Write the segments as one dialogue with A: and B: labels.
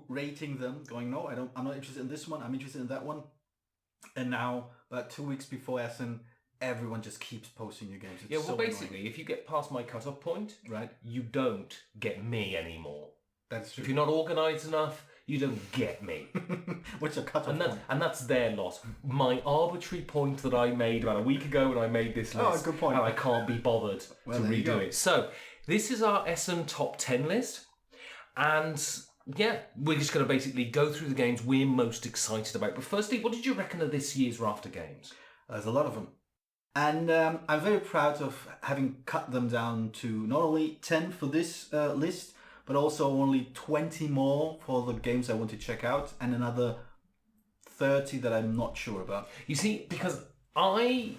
A: rating them, going, no, I'm not interested in this one, I'm interested in that one. And now, about 2 weeks before Essen, everyone just keeps posting new games. It's
B: Yeah, well,
A: so
B: basically,
A: annoying.
B: if you get past my cut-off point,
A: Right.
B: you don't get me anymore.
A: That's true.
B: If you're not organised enough, you don't get me.
A: What's your cutoff point?
B: And that's their loss. My arbitrary point that I made about a week ago when I made this list.
A: Oh, good point.
B: And I can't be bothered to
A: there you
B: redo
A: go.
B: it. So, this is our Essen top 10 list. And yeah, we're just going to basically go through the games we're most excited about. But firstly, what did you reckon of this year's raft of games?
A: There's a lot of them. And I'm very proud of having cut them down to not only 10 for this list, but also only 20 more for the games I want to check out, and another 30 that I'm not sure about.
B: You see, because I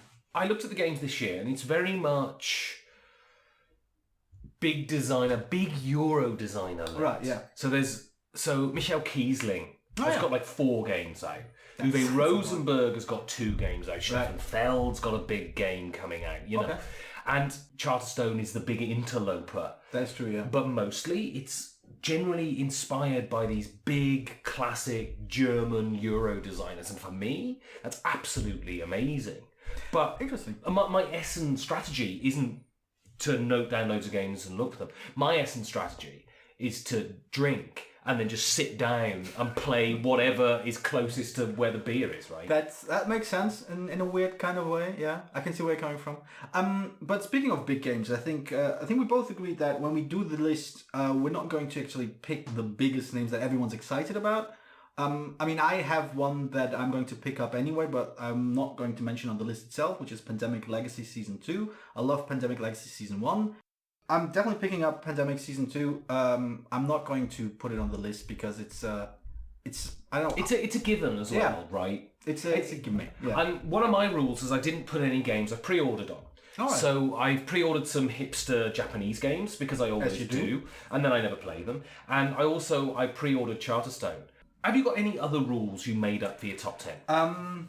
B: looked at the games this year, and it's very much big designer, big Euro designer list.
A: Right, yeah.
B: So Michael Kiesling has
A: yeah.
B: got like 4 games out. Uwe Rosenberg has got 2 games out. Stefan Feld's got a big game coming out, you know.
A: Okay.
B: And Charterstone is the big interloper.
A: That's true, yeah.
B: But mostly it's generally inspired by these big, classic German Euro designers. And for me, that's absolutely amazing. But
A: Interesting.
B: my Essen strategy isn't to note down loads of games and look for them. My Essen strategy is to drink and then just sit down and play whatever is closest to where the beer is, right?
A: That makes sense in a weird kind of way. Yeah, I can see where you're coming from. But speaking of big games, I think we both agreed that when we do the list, we're not going to actually pick the biggest names that everyone's excited about. I mean, I have one that I'm going to pick up anyway, but I'm not going to mention on the list itself, which is Pandemic Legacy Season 2. I love Pandemic Legacy Season 1. I'm definitely picking up Pandemic Season 2. I'm not going to put it on the list because it's I don't know.
B: It's a given as well,
A: Yeah.
B: right?
A: It's a gimme. Yeah.
B: And one of my rules is I didn't put any games I pre-ordered on.
A: All right.
B: So I've pre-ordered some hipster Japanese games because I always
A: you do.
B: and then I never play them. And I pre-ordered Charterstone. Have you got any other rules you made up for your top 10?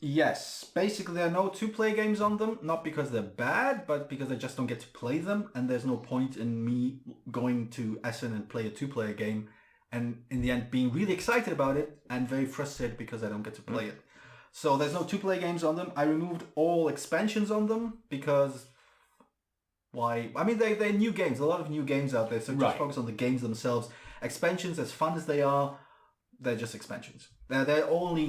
A: Yes, basically there are no 2-player games on them, not because they're bad, but because I just don't get to play them, and there's no point in me going to Essen and play a 2-player game, and in the end being really excited about it, and very frustrated because I don't get to play it. So there's no 2-player games on them. I removed all expansions on them, because why? I mean, they're new games, a lot of new games out there, so just
B: Right.
A: focus on the games themselves. Expansions, as fun as they are, they're just expansions. They're only,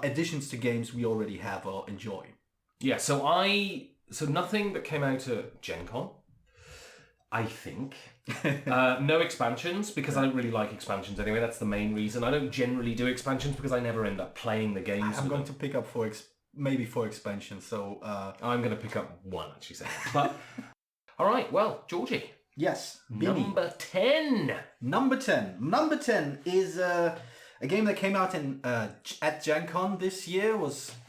A: additions to games we already have or enjoy.
B: Yeah, so nothing that came out at Gen Con, I think. No expansions, because I don't really like expansions anyway. That's the main reason. I don't generally do expansions because I never end up playing the games.
A: I'm going to pick up maybe 4 expansions, so...
B: I'm going to pick up 1, actually. But, all right, well, Georgie.
A: Yes,
B: Number 10.
A: Number 10. Number 10 is... a game that came out at Gen Con this year.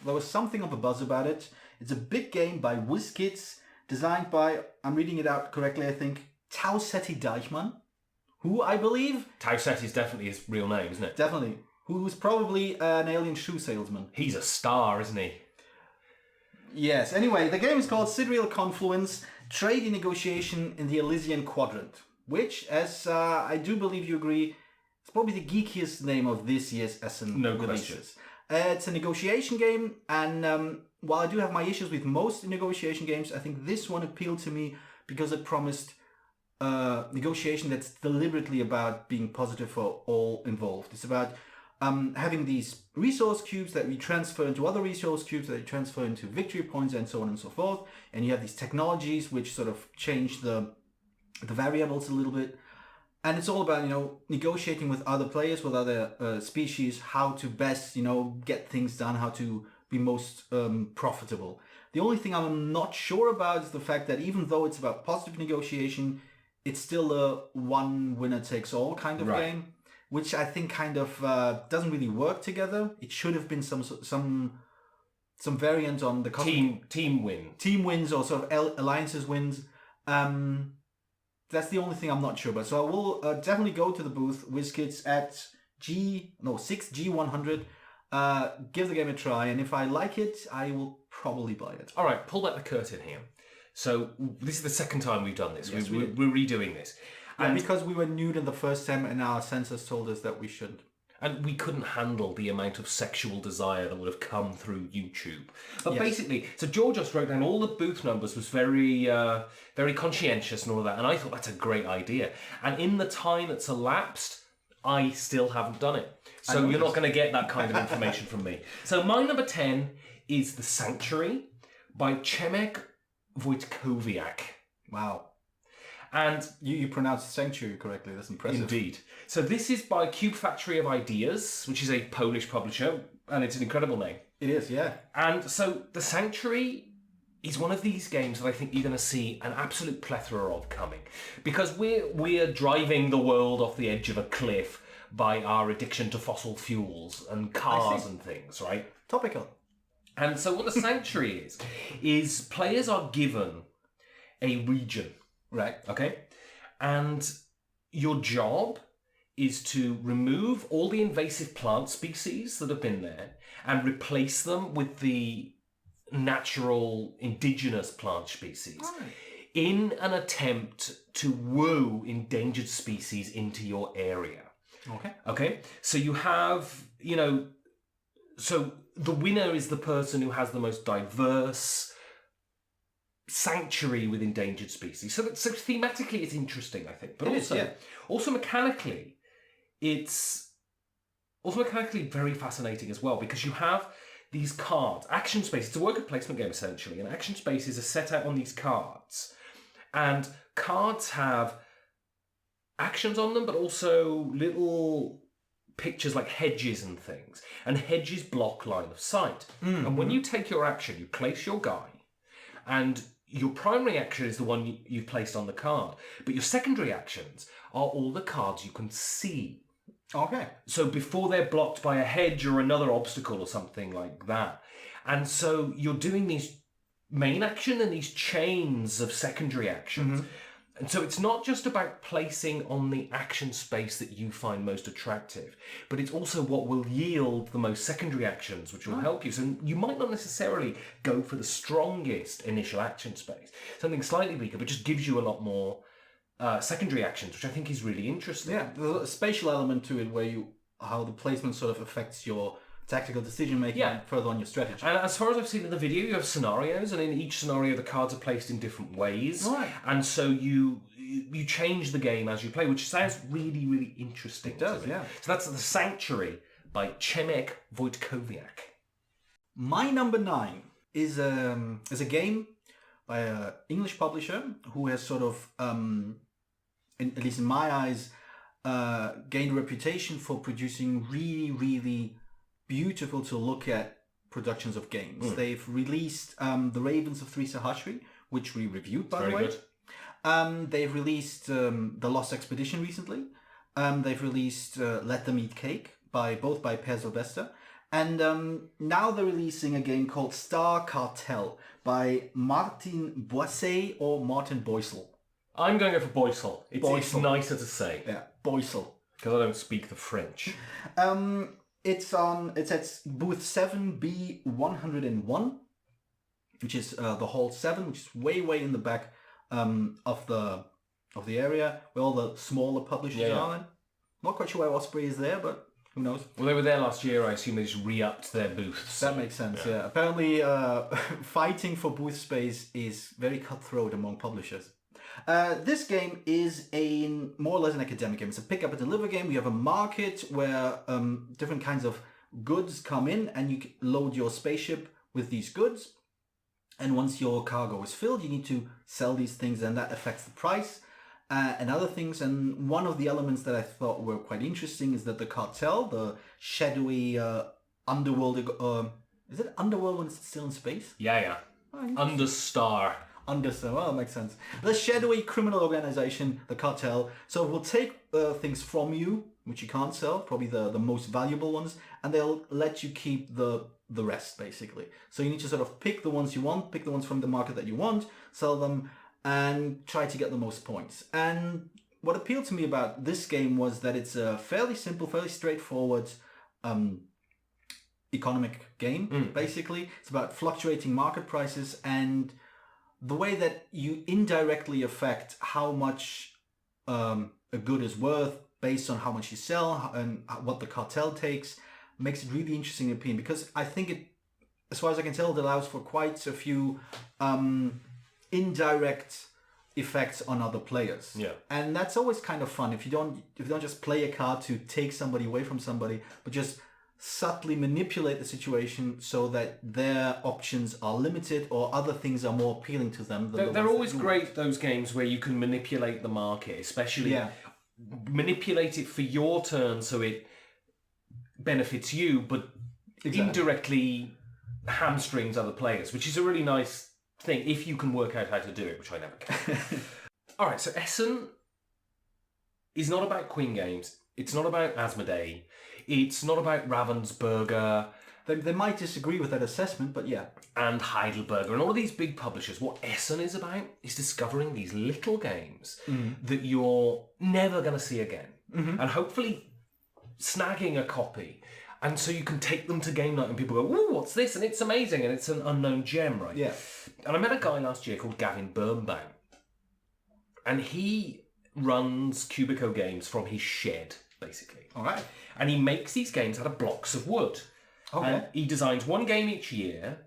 A: There was something of a buzz about it. It's a big game by WizKids, designed by, I'm reading it out correctly, I think, Tausetti Deichmann, who I believe...
B: Tausetti is definitely his real name, isn't it?
A: Definitely. Who's probably an alien shoe salesman.
B: He's a star, isn't he?
A: Yes, anyway, the game is called Sidereal Confluence, Trade Negotiation in the Elysian Quadrant, which, as I do believe you agree... It's probably the geekiest name of this year's Essen releases. It's a negotiation game, and while I do have my issues with most negotiation games, I think this one appealed to me because it promised negotiation that's deliberately about being positive for all involved. It's about having these resource cubes that we transfer into other resource cubes that we transfer into victory points and so on and so forth. And you have these technologies which sort of change the variables a little bit. And it's all about, negotiating with other players, with other species, how to best, get things done, how to be most profitable. The only thing I'm not sure about is the fact that even though it's about positive negotiation, it's still a one winner takes all kind of game, which I think kind of doesn't really work together. It should have been some variant on the
B: team wins
A: or sort of alliances wins. That's the only thing I'm not sure about. So I will definitely go to the booth, WizKids, at 6G100. Give the game a try, and if I like it, I will probably buy it.
B: All right, pull back the curtain here. So this is the second time we've done this.
A: Yes,
B: we're redoing this.
A: And because we were nude in the first time and our sensors told us that we shouldn't.
B: And we couldn't handle the amount of sexual desire that would have come through YouTube. But basically, so Georgios wrote down all the booth numbers, was very, very conscientious and all that. And I thought that's a great idea. And in the time that's elapsed, I still haven't done it. So you're not going to get that kind of information from me. So my number 10 is The Sanctuary by Przemek Wojtkowiak.
A: Wow.
B: And
A: you pronounced Sanctuary correctly. That's impressive.
B: Indeed. So this is by Cube Factory of Ideas, which is a Polish publisher, and it's an incredible name.
A: It is, yeah.
B: And so The Sanctuary is one of these games that I think you're going to see an absolute plethora of coming, because we're driving the world off the edge of a cliff by our addiction to fossil fuels and cars and things, right?
A: Topical.
B: And so what The Sanctuary is players are given a region.
A: Right.
B: Okay. And your job is to remove all the invasive plant species that have been there and replace them with the natural indigenous plant species in an attempt to woo endangered species into your area.
A: Okay.
B: Okay. So you have, so the winner is the person who has the most diverse sanctuary with endangered species. So thematically it's interesting, I think. But also mechanically, it's very fascinating as well, because you have these cards, action space. It's a worker placement game essentially, and action spaces are set out on these cards. And cards have actions on them, but also little pictures like hedges and things. And hedges block line of sight. Mm-hmm. And when you take your action, you place your guy, and your primary action is the one you've placed on the card. But your secondary actions are all the cards you can see.
A: Okay.
B: So before they're blocked by a hedge or another obstacle or something like that. And so you're doing these main action and these chains of secondary actions. Mm-hmm. And so it's not just about placing on the action space that you find most attractive, but it's also what will yield the most secondary actions, which will help you. So you might not necessarily go for the strongest initial action space, something slightly weaker, but just gives you a lot more secondary actions, which I think is really interesting.
A: Yeah, there's a spatial element to it where how the placement sort of affects your tactical decision making and further on your strategy.
B: And as far as I've seen in the video, you have scenarios, and in each scenario the cards are placed in different ways.
A: Right.
B: And so you change the game as you play, which sounds really, really interesting.
A: It does, yeah.
B: So that's The Sanctuary by Przemek Wojtkowiak.
A: My number 9 is a game by an English publisher who has sort of, at least in my eyes, gained a reputation for producing really, really beautiful to look at productions of games. They've released The Ravens of Three Sahashri, which we reviewed, by the way. Good. They've released The Lost Expedition recently. They've released Let Them Eat Cake, both by Per Sylvester. And now they're releasing a game called Star Cartel by Martin Boisset or Martin Boissel.
B: I'm going to go for Boissel. It's nicer to say.
A: Yeah, Boissel.
B: Because I don't speak the French.
A: It's at booth 7B101, which is the hall 7, which is way in the back of the area where all the smaller publishers are. Not quite sure why Osprey is there, but who knows?
B: Well, they were there last year. I assume they just re-upped their booths.
A: That makes sense. Yeah. Apparently, fighting for booth space is very cutthroat among publishers. This game is more or less an academic game. It's a pick up and deliver game. You have a market where different kinds of goods come in, and you load your spaceship with these goods. And once your cargo is filled, you need to sell these things, and that affects the price and other things. And one of the elements that I thought were quite interesting is that the cartel, the shadowy underworld, is it underworld when it's still in space?
B: Yeah. Understar.
A: Well, that makes sense. The shadowy criminal organization, the cartel, so will take things from you, which you can't sell, probably the most valuable ones, and they'll let you keep the rest, basically. So you need to sort of pick the ones you want, pick the ones from the market that you want, sell them, and try to get the most points. And what appealed to me about this game was that it's a fairly simple, fairly straightforward economic game, basically. It's about fluctuating market prices and the way that you indirectly affect how much a good is worth based on how much you sell and what the cartel takes, makes it really interesting in opinion, because I think it, as far as I can tell, it allows for quite a few indirect effects on other players.
B: Yeah.
A: And that's always kind of fun if you don't just play a card to take somebody away from somebody, but just subtly manipulate the situation so that their options are limited or other things are more appealing to them.
B: They're always great, those games where you can manipulate the market, especially manipulate it for your turn so it benefits you, but indirectly hamstrings other players, which is a really nice thing if you can work out how to do it, which I never can. All right, so Essen is not about Queen Games. It's not about Asmodee. It's not about Ravensburger.
A: They might disagree with that assessment, but yeah.
B: And Heidelberger and all of these big publishers. What Essen is about is discovering these little games that you're never going to see again. And hopefully snagging a copy. And so you can take them to game night and people go, "Ooh, what's this?" And it's amazing and it's an unknown gem, right?
A: Yeah.
B: And I met a guy last year called Gavin Birnbaum. And he runs Cubico games from his shed, basically.
A: All right.
B: And he makes these games out of blocks of wood.
A: Okay.
B: And he designs one game each year,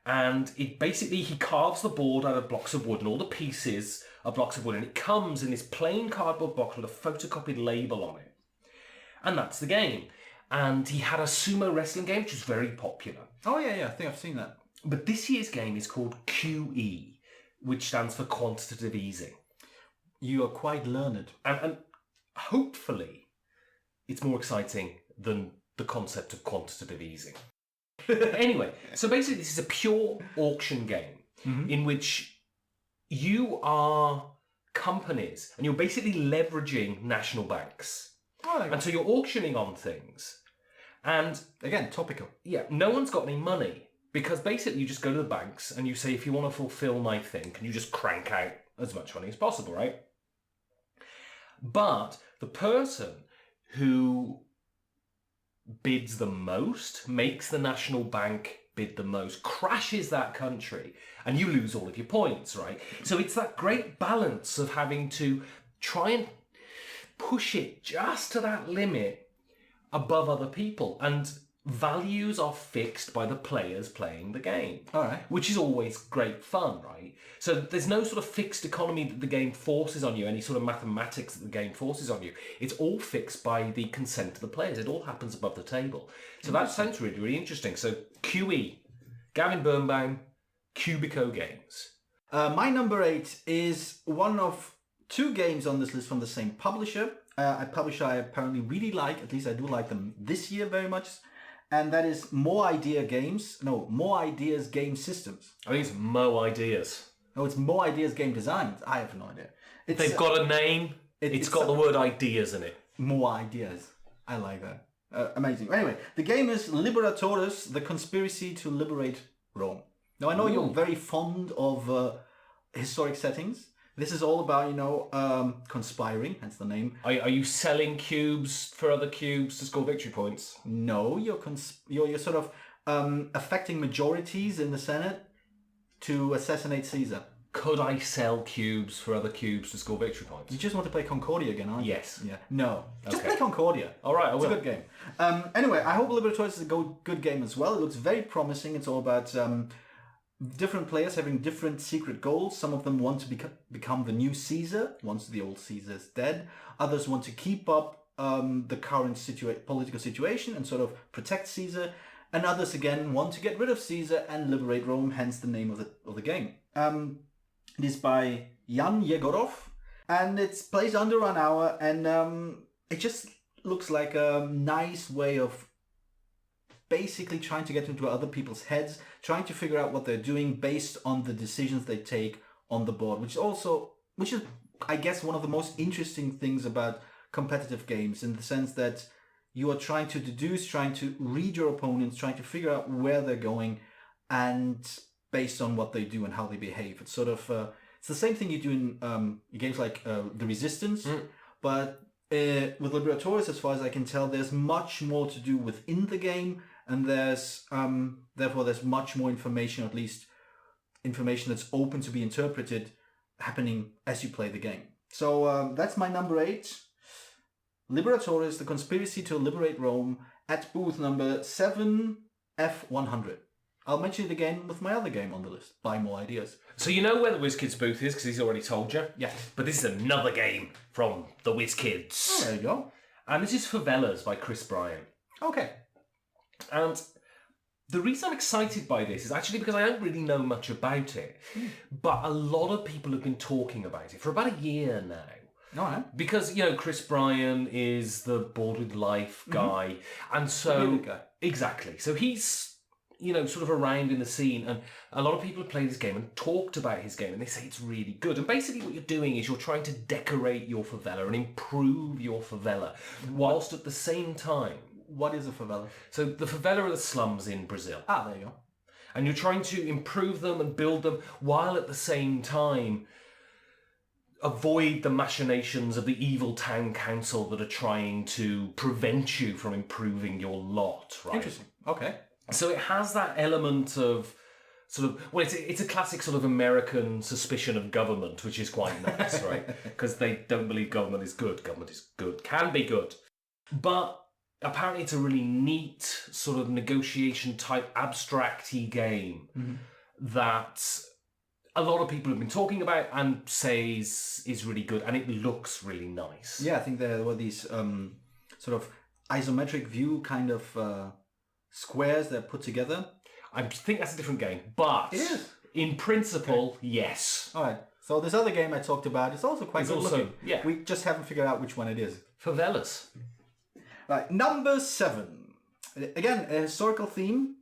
B: and it basically he carves the board out of blocks of wood, and all the pieces are blocks of wood, and it comes in this plain cardboard box with a photocopied label on it. And that's the game. And he had a sumo wrestling game, which was very popular.
A: Oh, yeah, I think I've seen that.
B: But this year's game is called QE, which stands for quantitative easing.
A: You are quite learned.
B: And hopefully it's more exciting than the concept of quantitative easing. Anyway, so basically this is a pure auction game in which you are companies and you're basically leveraging national banks.
A: Oh,
B: and so you're auctioning on things. And
A: again, topical.
B: Yeah, no one's got any money because basically you just go to the banks and you say, if you want to fulfill my thing, can you just crank out as much money as possible, right? But the person who bids the most, makes the national bank bid the most, crashes that country, and you lose all of your points, right? So it's that great balance of having to try and push it just to that limit above other people, and values are fixed by the players playing the game.
A: All right.
B: Which is always great fun, right? So there's no sort of fixed economy that the game forces on you, any sort of mathematics that the game forces on you. It's all fixed by the consent of the players. It all happens above the table. So that sounds really, really interesting. So QE, Gavin Birnbaum, Cubico Games.
A: My number 8 is one of 2 games on this list from the same publisher. A publisher I apparently really like, at least I do like them this year very much. And that is More Ideas Game Systems.
B: I think it's Mo Ideas.
A: No, it's More Ideas Game Designs. I have no idea.
B: They've got a name. It's got the word ideas in it.
A: More Ideas. I like that. Amazing. Anyway, the game is Liberatores, the Conspiracy to Liberate Rome. Now, I know you're very fond of historic settings. This is all about, conspiring, hence the name.
B: Are you selling cubes for other cubes to score victory points?
A: No, you're sort of affecting majorities in the Senate to assassinate Caesar.
B: Could I sell cubes for other cubes to score victory points?
A: You just want to play Concordia again, aren't you?
B: Yes.
A: Yeah. No. Just
B: Okay.
A: play Concordia.
B: All right, I will.
A: It's a good game. Anyway, I hope Liberatores is a good game as well. It looks very promising. It's all about different players having different secret goals. Some of them want to become the new Caesar once the old Caesar is dead. Others want to keep up the current political situation and sort of protect Caesar. And others again want to get rid of Caesar and liberate Rome. Hence the name of the game. It is by Jan Yegorov, and it plays under an hour, and it just looks like a nice way of basically trying to get into other people's heads, trying to figure out what they're doing based on the decisions they take on the board, which is, I guess, one of the most interesting things about competitive games, in the sense that you are trying to deduce, trying to read your opponents, trying to figure out where they're going, and based on what they do and how they behave. It's sort of, it's the same thing you do in games like The Resistance, but with Liberatores, as far as I can tell, there's much more to do within the game, and therefore there's much more information, at least information that's open to be interpreted, happening as you play the game. So that's my number 8. Liberatores, The Conspiracy to Liberate Rome, at booth number 7F100. I'll mention it again with my other game on the list. Buy more ideas.
B: So you know where the WizKids booth is because he's already told you?
A: Yes.
B: But this is another game from the WizKids.
A: Oh, there you go.
B: And this is Favelas by Chris Bryan.
A: Okay.
B: And the reason I'm excited by this is actually because I don't really know much about it. But a lot of people have been talking about it for about a year now.
A: All right.
B: Because, Chris Bryan is the Bored with Life guy. And so...
A: Guy.
B: Exactly. So he's, sort of around in the scene. And a lot of people have played his game and talked about his game. And they say it's really good. And basically what you're doing is you're trying to decorate your favela and improve your favela. Whilst at the same time...
A: What is a favela?
B: So the favela are the slums in Brazil.
A: Ah, there you go.
B: And you're trying to improve them and build them while at the same time avoid the machinations of the evil town council that are trying to prevent you from improving your lot, right?
A: Interesting. Okay.
B: So it has that element of it's a classic sort of American suspicion of government, which is quite nice, right? Because they don't believe government is good. Government is good, can be good. But apparently it's a really neat sort of negotiation type abstract-y game that a lot of people have been talking about and says is really good, and it looks really nice.
A: Yeah, I think there were these sort of isometric view kind of squares that are put together.
B: I think that's a different game, but
A: it is.
B: In principle, yes.
A: All right. So this other game I talked about is also quite good looking.
B: Yeah.
A: We just haven't figured out which one it is.
B: Favelas.
A: Right, number 7. Again, a historical theme.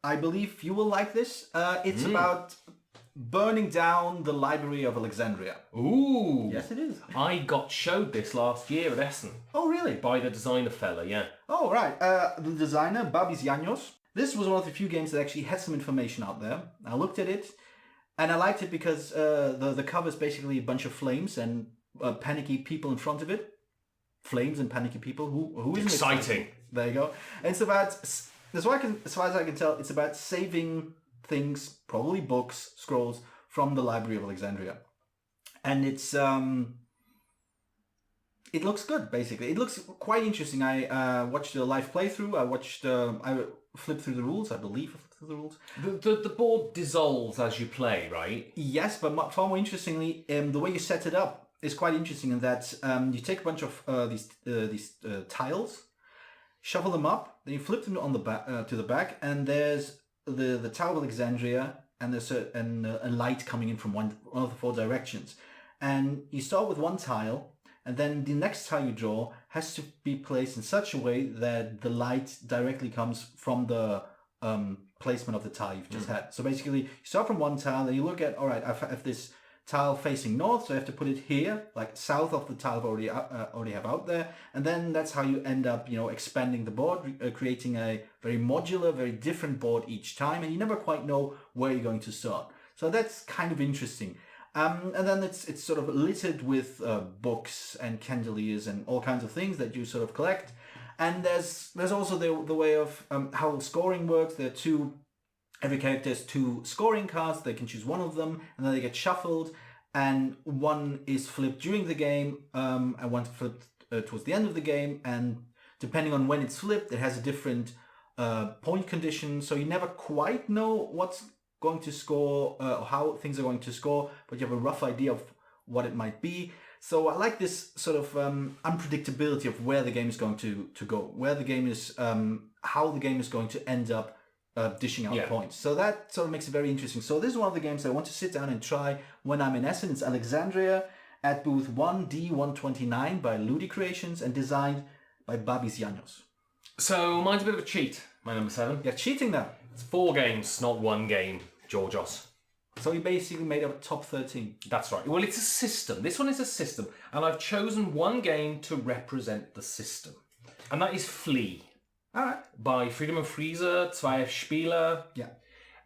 A: I believe you will like this. It's about burning down the Library of Alexandria.
B: Ooh.
A: Yes, it is.
B: I got showed this last year at Essen.
A: Oh, really?
B: By the designer fella, yeah.
A: Oh, right. The designer, Babis Llanos. This was one of the few games that actually had some information out there. I looked at it, and I liked it because the cover is basically a bunch of flames and panicky people in front of it. Flames and panicky people. Who isn't
B: exciting?
A: There you go. And it's about, as far as I can tell, it's about saving things, probably books, scrolls, from the Library of Alexandria. And it's it looks good, basically. It looks quite interesting. I watched a live playthrough. I flipped through the rules. I believe I flipped through the rules.
B: The board dissolves as you play, right?
A: Yes, but far more interestingly, the way you set it up is quite interesting in that you take a bunch of these tiles, shuffle them up, then you flip them on the back to the back, and there's the Tower of Alexandria, and there's a light coming in from one of the 4 directions. And you start with one tile, and then the next tile you draw has to be placed in such a way that the light directly comes from the placement of the tile you've just had. So basically, you start from one tile, and you look at, all right, I have this tile facing north, so I have to put it here, like south of the tile I've already have out there, and then that's how you end up, expanding the board, creating a very modular, very different board each time, and you never quite know where you're going to start. So that's kind of interesting. And then it's sort of littered with books and candeliers and all kinds of things that you sort of collect. And there's also the way of how scoring works. Every character has 2 scoring cards. They can choose one of them, and then they get shuffled. And one is flipped during the game, and one flipped towards the end of the game. And depending on when it's flipped, it has a different point condition. So you never quite know what's going to score, or how things are going to score, but you have a rough idea of what it might be. So I like this sort of unpredictability of where the game is going to go, where the game is, how the game is going to end up dishing out points. So that sort of makes it very interesting. So this is one of the games I want to sit down and try when I'm in Essen. It's Alexandria at booth 1D129 by Ludi Creations and designed by Babis Llanos.
B: So mine's a bit of a cheat, my number 7.
A: You're cheating now.
B: It's 4 games, not 1 game, Georgios.
A: So you basically made up a top 13.
B: That's right. Well, it's a system. This one is a system, and I've chosen 1 game to represent the system. And that is Flee.
A: All right.
B: By Freedom and Freezer, 2 Spieler.
A: Yeah.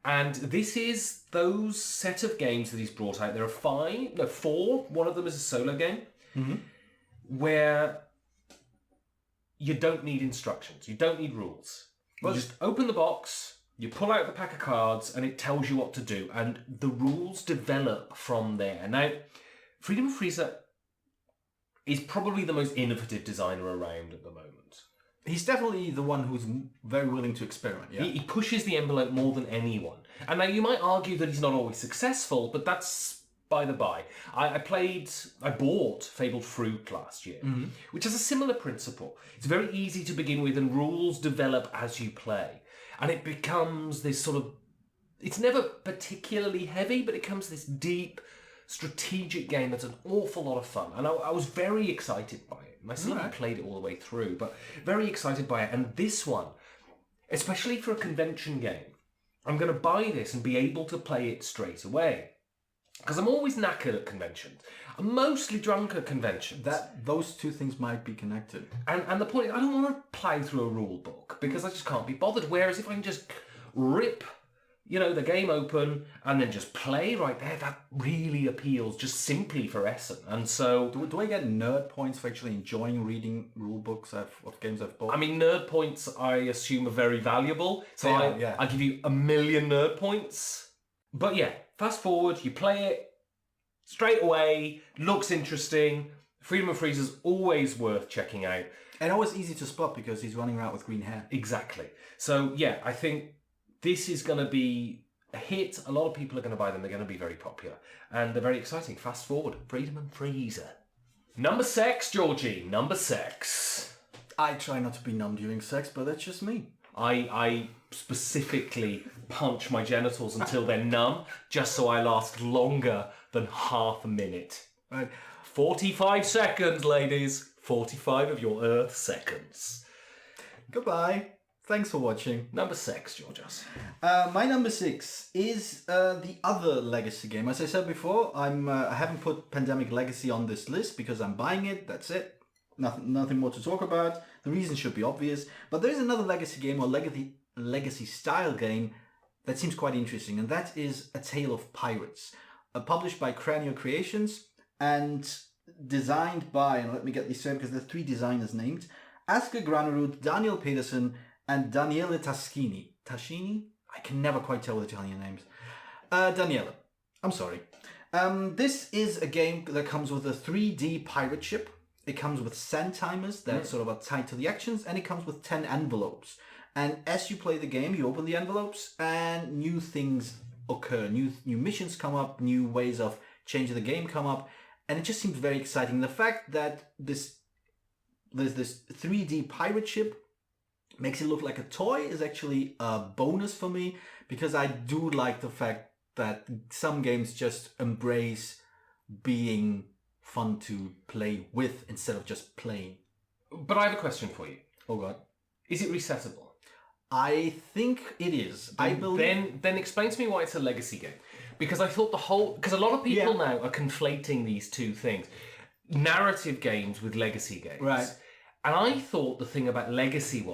B: And this is those set of games that he's brought out. There are 4. One of them is a solo game. Where you don't need instructions. You don't need rules. You just open the box, you pull out the pack of cards, and it tells you what to do. And the rules develop from there. Now, Freedom and Freezer is probably the most innovative designer around at the moment.
A: He's definitely the one who's very willing to experiment, yeah.
B: He pushes the envelope more than anyone. And now you might argue that he's not always successful, but that's by the by. I bought Fabled Fruit last year, which has a similar principle. It's very easy to begin with, and rules develop as you play. And it becomes this sort of, it's never particularly heavy, but it becomes this deep, strategic game that's an awful lot of fun. And I was very excited by it. I still haven't played it all the way through, but very excited by it. And this one, especially for a convention game, I'm going to buy this and be able to play it straight away. Because I'm always knackered at conventions. I'm mostly drunk at conventions.
A: Those two things might be connected.
B: And the point is, I don't want to plough through a rule book because I just can't be bothered. Whereas if I can just rip, the game open and then just play right there, that really appeals just simply for Essen. And so...
A: Do I get nerd points for actually enjoying reading rule books of games I've bought?
B: I mean, nerd points, I assume, are very valuable. So I give you 1,000,000 nerd points. But yeah, fast forward, you play it straight away, looks interesting. Freedom of Freeze is always worth checking out.
A: And always easy to spot because he's running around with green hair.
B: Exactly. So yeah, I think this is going to be a hit. A lot of people are going to buy them. They're going to be very popular. And they're very exciting. Fast forward, Freedom and Freezer. Number 6, Georgie. Number 6.
A: I try not to be numb during sex, but that's just me.
B: I specifically punch my genitals until they're numb, just so I last longer than half a minute.
A: Right.
B: 45 seconds, ladies. 45 of your Earth seconds.
A: Goodbye. Thanks for watching.
B: Number 6, Georgios.
A: My number 6 is the other Legacy game. As I said before, I haven't put Pandemic Legacy on this list because I'm buying it. That's it. Nothing more to talk about. The reason should be obvious. But there's another Legacy game or Legacy style game that seems quite interesting, and that is A Tale of Pirates, published by Cranio Creations and designed by, and let me get this straight because there are 3 designers named, Asker Granerud, Daniel Pedersen, and Daniele Taschini. Taschini? I can never quite tell with Italian names. Daniele. I'm sorry. This is a game that comes with a 3D pirate ship. It comes with sand timers that sort of are tied to the actions, and it comes with 10 envelopes. And as you play the game, you open the envelopes and new things occur. New missions come up, new ways of changing the game come up, and it just seems very exciting. The fact that there's this 3D pirate ship makes it look like a toy is actually a bonus for me, because I do like the fact that some games just embrace being fun to play with instead of just playing.
B: But I have a question for you.
A: Oh god.
B: Is it resettable?
A: I think it is. I believe...
B: Then explain to me why it's a Legacy game. Because I thought because a lot of people now are conflating these two things. Narrative games with Legacy games.
A: Right.
B: And I thought the thing about Legacy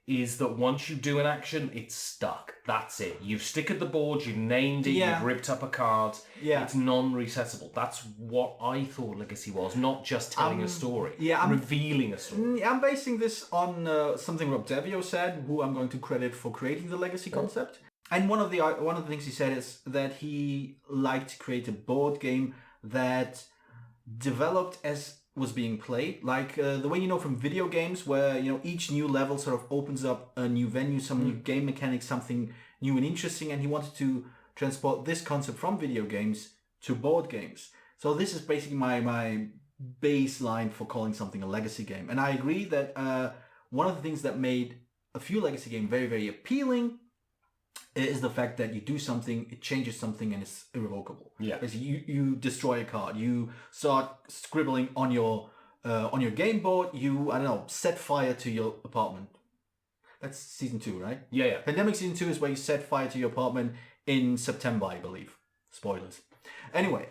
B: is that once you do an action, it's stuck. That's it. You've stickered the board, you've named it, you've ripped up a card.
A: Yeah.
B: It's non-resettable. That's what I thought Legacy was, not just telling a story.
A: Yeah,
B: revealing a story.
A: I'm basing this on something Rob Devio said, who I'm going to credit for creating the Legacy concept. And one of the things he said is that he liked to create a board game that developed as was being played, like the way from video games where each new level sort of opens up a new venue, some new game mechanics, something new and interesting, and he wanted to transport this concept from video games to board games. So this is basically my baseline for calling something a Legacy game, and I agree that one of the things that made a few Legacy games very, very appealing is the fact that you do something, it changes something, and it's irrevocable.
B: Yeah.
A: Because you destroy a card, you start scribbling on your game board, you, I don't know, set fire to your apartment. That's season 2, right?
B: Yeah.
A: Pandemic season 2 is where you set fire to your apartment in September, I believe. Spoilers. Anyway,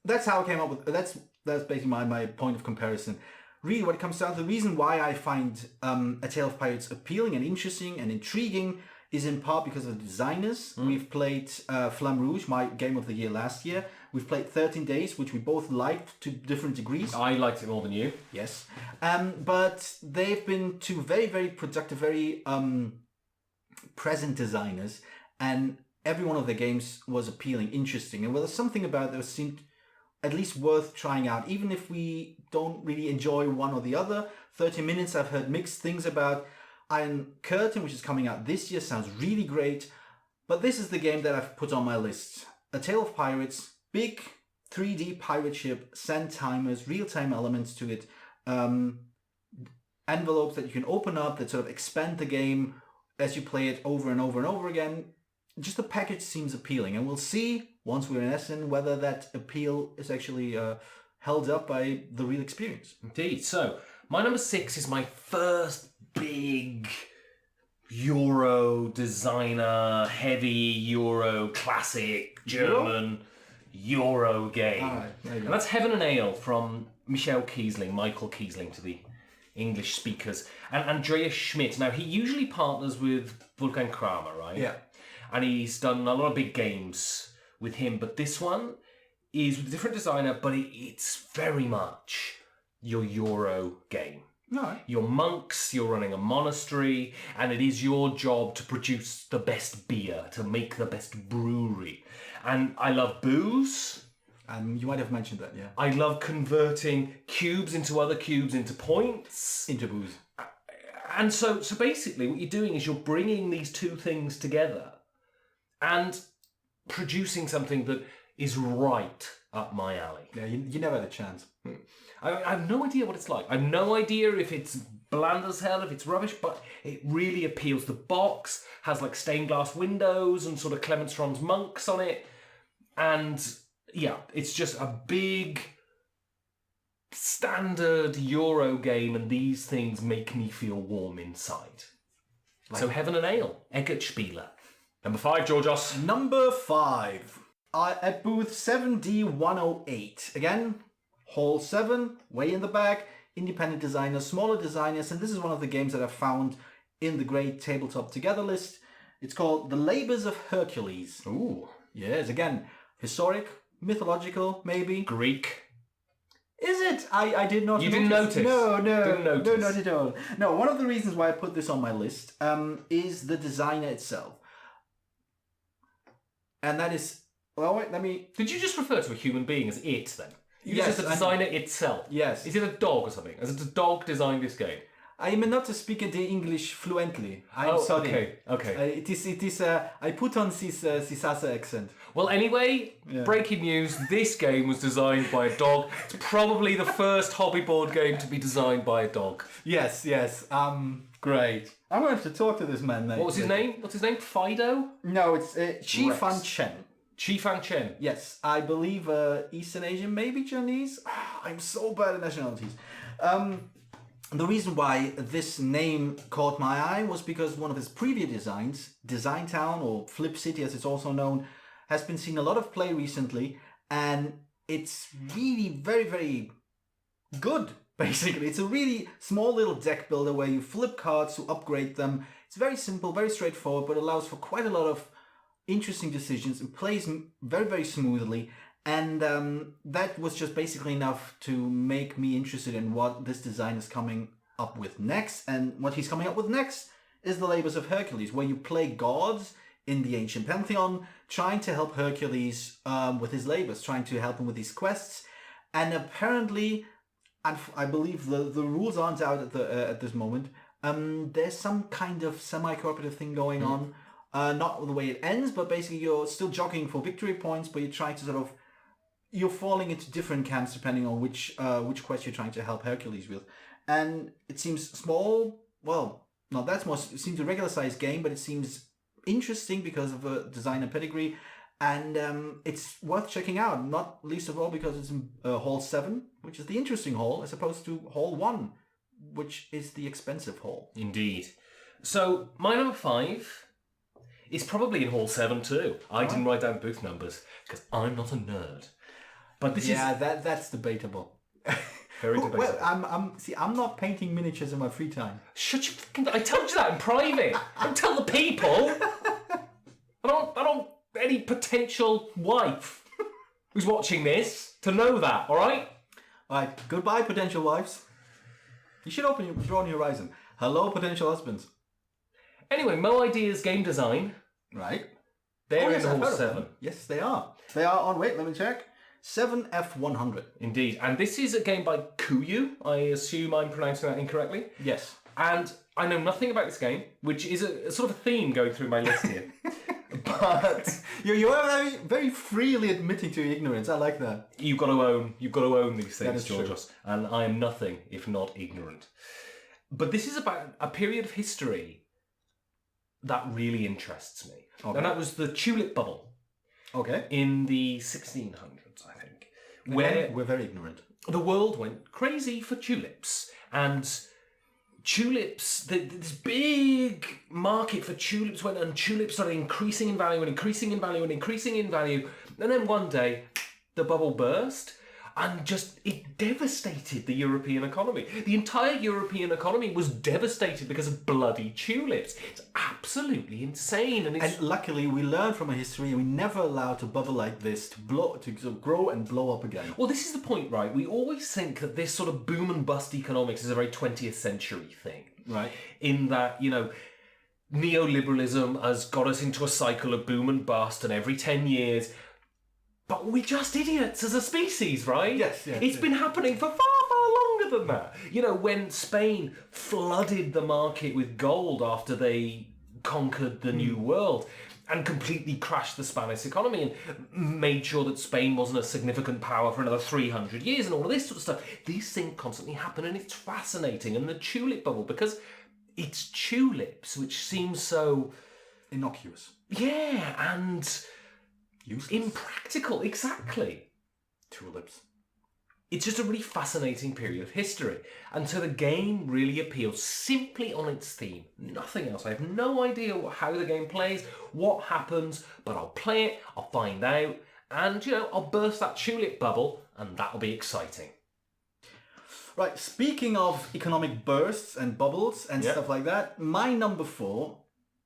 A: that's how I came up with, that's basically my point of comparison. Really, what it comes down to, the reason why I find A Tale of Pirates appealing and interesting and intriguing is in part because of the designers. We've played Flamme Rouge, my game of the year last year. We've played 13 Days, which we both liked to different degrees.
B: I liked it more than you.
A: Yes. But they've been two very, very productive, very present designers. And every one of their games was appealing, interesting. And there was something about it that seemed at least worth trying out. Even if we don't really enjoy one or the other. 30 Minutes I've heard mixed things about. Iron Curtain, which is coming out this year, sounds really great. But this is the game that I've put on my list. A Tale of Pirates, big 3D pirate ship, send timers, real-time elements to it, envelopes that you can open up that sort of expand the game as you play it over and over and over again. Just the package seems appealing, and we'll see once we're in Essen whether that appeal is actually held up by the real experience.
B: Indeed. So, my number 6 is my first big Euro designer, heavy Euro classic German Euro game. And that's Heaven and Ale from Michael Kiesling to the English speakers, and Andreas Schmidt. Now, he usually partners with Wolfgang Kramer, right?
A: Yeah.
B: And he's done a lot of big games with him, but this one is with a different designer, but it's very much your Euro game.
A: No.
B: You're monks, you're running a monastery, and it is your job to produce the best beer, to make the best brewery. And I love booze.
A: You might have mentioned that, yeah.
B: I love converting cubes into other cubes into points.
A: Into booze.
B: And so basically what you're doing is you're bringing these two things together and producing something that is right up my alley.
A: Yeah, you never had a chance.
B: I have no idea what it's like. I have no idea if it's bland as hell, if it's rubbish, but it really appeals. The box has like stained glass windows and sort of Clement Strom's monks on it. And yeah, it's just a big standard Euro game, and these things make me feel warm inside. So Heaven and Ale, Eckert Spiele. Number 5, Georgios.
A: Number 5. At booth 7D108. Again, Hall 7, way in the back. Independent designers, smaller designers, and this is one of the games that I found in the Great Tabletop Together list. It's called The Labours of Hercules.
B: Ooh.
A: Yes, again, historic, mythological, maybe.
B: Greek.
A: Is it? I did not.
B: You didn't notice?
A: No,
B: Didn't notice.
A: no, not at all. No, one of the reasons why I put this on my list is the designer itself, and that is. Well, wait, let me.
B: Did you just refer to a human being as it then?
A: Yes,
B: Just the designer itself.
A: Yes.
B: Is it a dog or something? Has a dog designed this game?
A: I am not to speak the English fluently. I'm sorry.
B: Okay.
A: It is. I put on this accent.
B: Well, anyway, breaking news: this game was designed by a dog. It's probably the first hobby board game to be designed by a dog.
A: Yes. Great. I'm going to have to talk to this man now.
B: What was his name? What's his name? Fido?
A: No, it's Chi Fan Chen.
B: Chi Fan Chen.
A: Yes, I believe Eastern Asian, maybe Chinese. I'm so bad at nationalities. The reason why this name caught my eye was because one of his previous designs, Design Town, or Flip City as it's also known, has been seeing a lot of play recently, and it's really very, very good, basically. It's a really small little deck builder where you flip cards to upgrade them. It's very simple, very straightforward, but allows for quite a lot of interesting decisions and plays very, very smoothly. And that was just basically enough to make me interested in what this design is coming up with next. And what he's coming up with next is The Labours of Hercules, where you play gods in the ancient pantheon, trying to help Hercules with his labors, trying to help him with his quests. And apparently, and I believe the rules aren't out at this moment, there's some kind of semi-cooperative thing going on. Not the way it ends, but basically you're still jockeying for victory points, but you're trying to sort of... You're falling into different camps depending on which quest you're trying to help Hercules with. And it seems small, well, not that small, it seems a regular sized game, but it seems interesting because of a designer pedigree. And it's worth checking out, not least of all because it's in Hall 7, which is the interesting hall, as opposed to Hall 1, which is the expensive hall.
B: Indeed. So, my number 5 is probably in Hall 7 too. I didn't write down booth numbers because I'm not a nerd. But this is
A: that's debatable.
B: very debatable.
A: Well, I'm not painting miniatures in my free time.
B: Shut your fucking... I told you that in private. Don't tell the people. I don't any potential wife who's watching this to know that, alright?
A: Alright, goodbye potential wives. You should broaden your horizon. Hello potential husbands.
B: Anyway, Mo Ideas Game Design.
A: Right.
B: They're
A: yes,
B: in
A: I've
B: Hall
A: heard of
B: 7.
A: them. Yes, they are. They are on, wait, let me check. 7F100.
B: Indeed. And this is a game by Kuyu. I assume I'm pronouncing that incorrectly.
A: Yes.
B: And I know nothing about this game, which is a sort of a theme going through my list here. But
A: you are very freely admitting to your ignorance. I like that.
B: you've got to own these
A: That
B: things,
A: is true.
B: Georgios. And I am nothing if not ignorant. But this is about a period of history that really interests me.
A: Okay.
B: And that was the tulip bubble
A: Okay.
B: in the 1600s, I think,
A: Again,
B: where
A: we're very ignorant.
B: the world went crazy for tulips. And tulips, this big market for tulips went, and tulips started increasing in value and increasing in value and increasing in value. And then one day, the bubble burst. And just, it devastated the European economy. The entire European economy was devastated because of bloody tulips. It's absolutely insane.
A: And luckily, we learned from our history, and we never allowed a bubble like this to grow and blow up again.
B: Well, this is the point, right? We always think that this sort of boom and bust economics is a very 20th century thing.
A: Right.
B: In that, neoliberalism has got us into a cycle of boom and bust, and every 10 years... But we're just idiots as a species, right?
A: Yes.
B: It's been happening for far, far longer than that. When Spain flooded the market with gold after they conquered the New World and completely crashed the Spanish economy and made sure that Spain wasn't a significant power for another 300 years and all of this sort of stuff. These things constantly happen, and it's fascinating. And the tulip bubble, because it's tulips, which seems so...
A: Innocuous.
B: Yeah, and...
A: Useless.
B: Impractical, exactly.
A: Tulips.
B: It's just a really fascinating period of history. And so the game really appeals simply on its theme. Nothing else. I have no idea how the game plays, what happens, but I'll play it, I'll find out, and, I'll burst that tulip bubble, and that'll be exciting.
A: Right, speaking of economic bursts and bubbles and
B: Yeah.
A: stuff like that, my number 4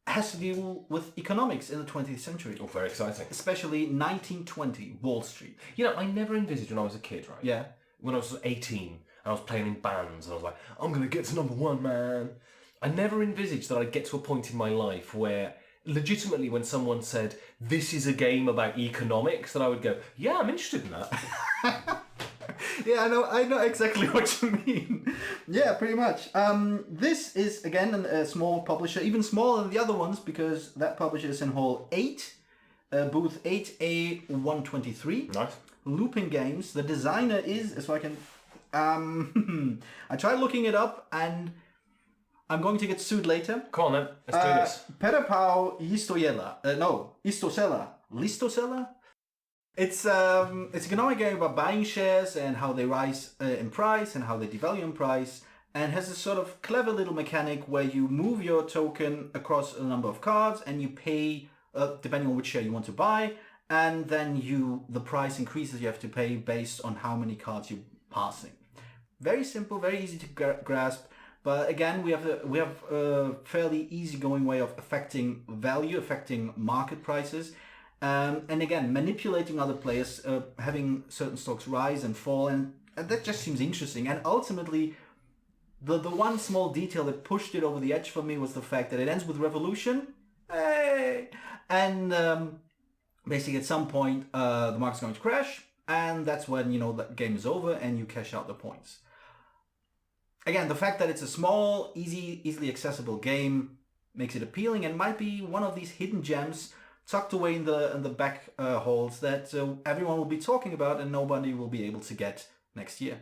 A: has to do with economics in the 20th century.
B: Oh, very exciting.
A: Especially 1920, Wall Street.
B: I never envisaged when I was a kid, right?
A: Yeah.
B: When I was 18, and I was playing in bands, and I was like, I'm going to get to number 1, man. I never envisaged that I'd get to a point in my life where, legitimately, when someone said, this is a game about economics, that I would go, yeah, I'm interested in that.
A: Yeah, I know exactly what you mean. Yeah, pretty much. This is, again, a small publisher, even smaller than the other ones, because that publisher is in Hall 8, booth 8A123.
B: Nice.
A: Looping Games. The designer is, so I can... I tried looking it up, and I'm going to get sued later.
B: Come on, then. Let's do this.
A: Perepau Istosela. Listosela? It's an economic game about buying shares and how they rise in price and how they devalue in price, and has a sort of clever little mechanic where you move your token across a number of cards and you pay depending on which share you want to buy, and then the price increases. You have to pay based on how many cards you're passing. Very simple, very easy to grasp. But again, we have a fairly easygoing way of affecting value, affecting market prices. And again, manipulating other players, having certain stocks rise and fall, and that just seems interesting. And ultimately, the one small detail that pushed it over the edge for me was the fact that it ends with revolution. Hey! And basically at some point, the market's going to crash, and that's when, the game is over and you cash out the points. Again, the fact that it's a small, easily accessible game makes it appealing, and might be one of these hidden gems tucked away in the back halls that everyone will be talking about and nobody will be able to get next year.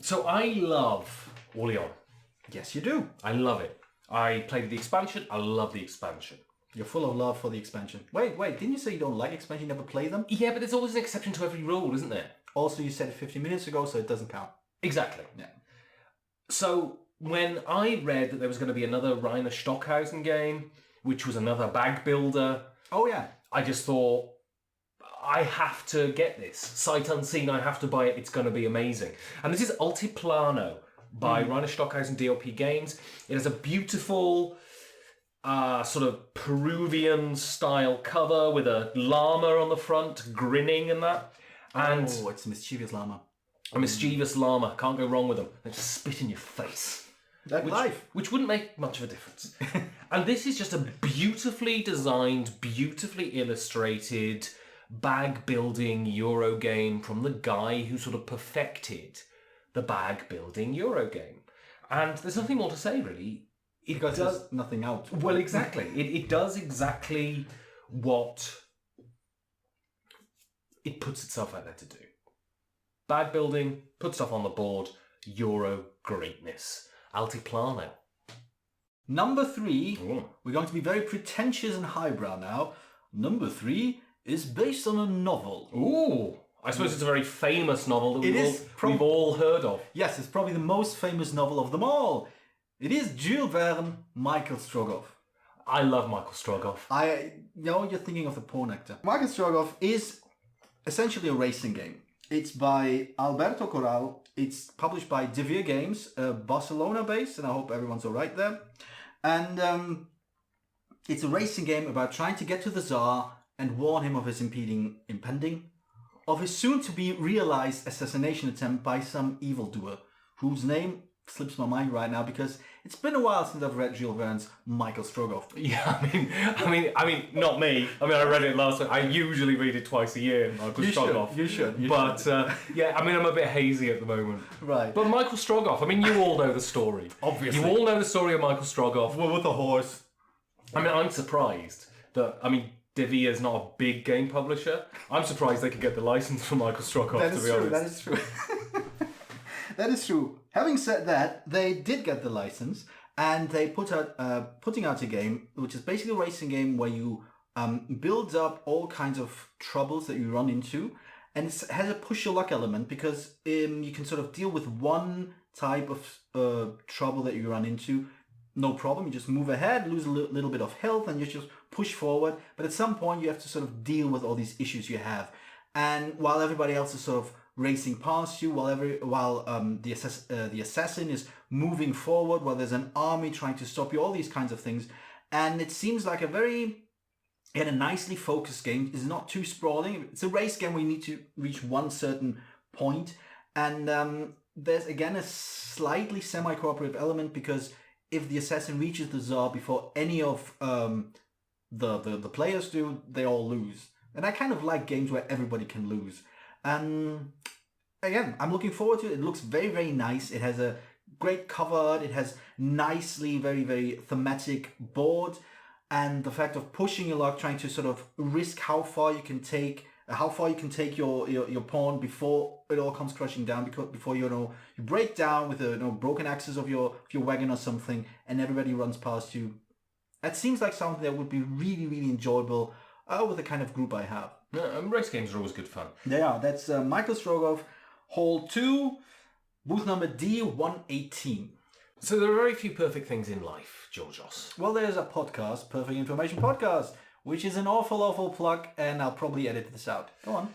B: So I love Orleans.
A: Yes, you do.
B: I love it. I played the expansion. I love the expansion.
A: You're full of love for the expansion. Wait, didn't you say you don't like expansion, you never play them?
B: Yeah, but there's always an exception to every rule, isn't there?
A: Also, you said it 50 minutes ago, so it doesn't count.
B: Exactly.
A: Yeah.
B: So when I read that there was going to be another Rainer Stockhausen game, which was another bag builder...
A: Oh, yeah.
B: I just thought, I have to get this. Sight unseen, I have to buy it. It's going to be amazing. And this is Altiplano by Rainer Stockhausen DLP Games. It has a beautiful sort of Peruvian style cover with a llama on the front, grinning and that. And
A: it's a mischievous llama.
B: a mischievous llama. Can't go wrong with them. They just spit in your face.
A: Which
B: wouldn't make much of a difference. And this is just a beautifully designed, beautifully illustrated bag building Euro game from the guy who sort of perfected the bag building Euro game. And there's nothing more to say, really.
A: Because there's nothing out.
B: Well, exactly. It does exactly what it puts itself out there to do. Bag building, put stuff on the board, Euro greatness. Altiplano.
A: Number 3,
B: Ooh.
A: we're going to be very pretentious and highbrow now. Number 3 is based on a novel.
B: Ooh. I suppose it's a very famous novel that we've all heard of.
A: Yes, it's probably the most famous novel of them all. It is Jules Verne, Michael Strogoff.
B: I love Michael Strogoff.
A: I know you're thinking of the porn actor. Michael Strogoff is essentially a racing game. It's by Alberto Corral. It's published by De Vere Games, Barcelona based, and I hope everyone's all right there. And it's a racing game about trying to get to the Tsar and warn him of his of his soon-to-be realized assassination attempt by some evildoer, whose name slips my mind right now because it's been a while since I've read Jules Verne's Michael Strogoff.
B: Yeah, I mean, not me. I mean, I read it last week. I usually read it twice a year. Michael Strogoff.
A: You should.
B: Yeah, I mean, I'm a bit hazy at the moment.
A: Right.
B: But Michael Strogoff. I mean, you all know the story.
A: Obviously.
B: You all know the story of Michael Strogoff.
A: Well, with the horse.
B: I mean, I'm surprised that. I mean, De Vere is not a big game publisher. I'm surprised they could get the license for Michael Strogoff. To be honest,
A: that is true. That is true. Having said that, they did get the license, and they putting out a game which is basically a racing game where you build up all kinds of troubles that you run into, and it has a push your luck element because you can sort of deal with one type of trouble that you run into. No problem, you just move ahead, lose a little bit of health, and you just push forward. But at some point, you have to sort of deal with all these issues you have. And while everybody else is sort of racing past you, while the assassin is moving forward, while there's an army trying to stop you, all these kinds of things. And it seems like a nicely focused game. It's not too sprawling. It's a race game where you need to reach one certain point. And there's, again, a slightly semi-cooperative element because if the assassin reaches the Tsar before any of the players do, they all lose. And I kind of like games where everybody can lose. And again, I'm looking forward to it. It looks very, very nice. It has a great cover art. It has nicely, very, very thematic board. And the fact of pushing your luck, trying to sort of risk how far you can take your pawn before it all comes crashing down, before you break down with the broken axis of your wagon or something, and everybody runs past you. That seems like something that would be really, really enjoyable with the kind of group I have.
B: Race games are always good fun.
A: They are. That's Michael Strogoff, Hall 2, booth number D118.
B: So there are very few perfect things in life, Georgios.
A: Well, there's a podcast, Perfect Information Podcast, which is an awful, awful plug, and I'll probably edit this out. Go on.